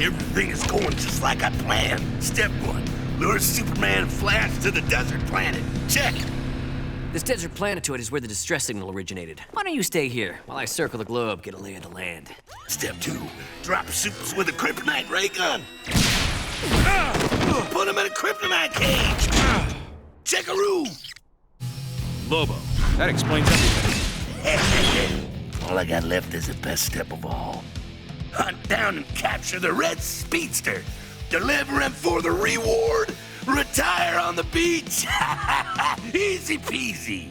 Everything is going just like I planned. Step 1, lure Superman Flash to the desert planet. Check. This desert planetoid is where the distress signal originated. Why don't you stay here while I circle the globe, get a lay of the land? Step 2, drop Supers with a kryptonite ray gun. Put him in a kryptonite cage. Checkaroo. Lobo, that explains everything. All I got left is the best step of all. Hunt down and capture the red speedster. Deliver him for the reward. Retire on the beach. Easy peasy.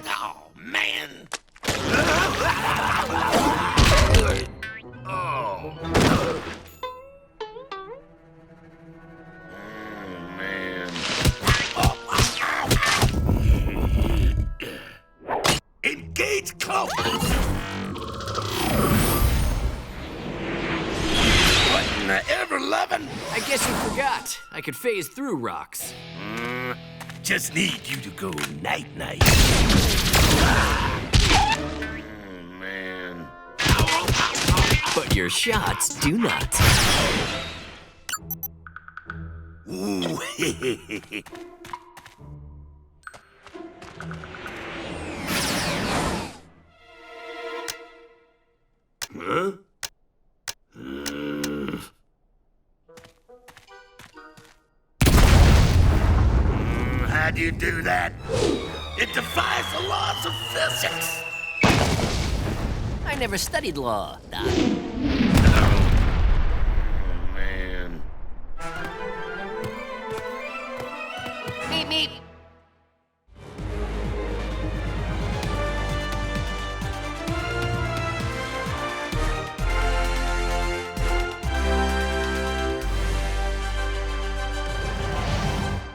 Oh, man. Engage close! What in the ever-loving? I guess you forgot. I could phase through rocks. Just need you to go night-night. Man. But your shots do not. Ooh. Huh? How'd you do that? It defies the laws of physics. I never studied law, Doc.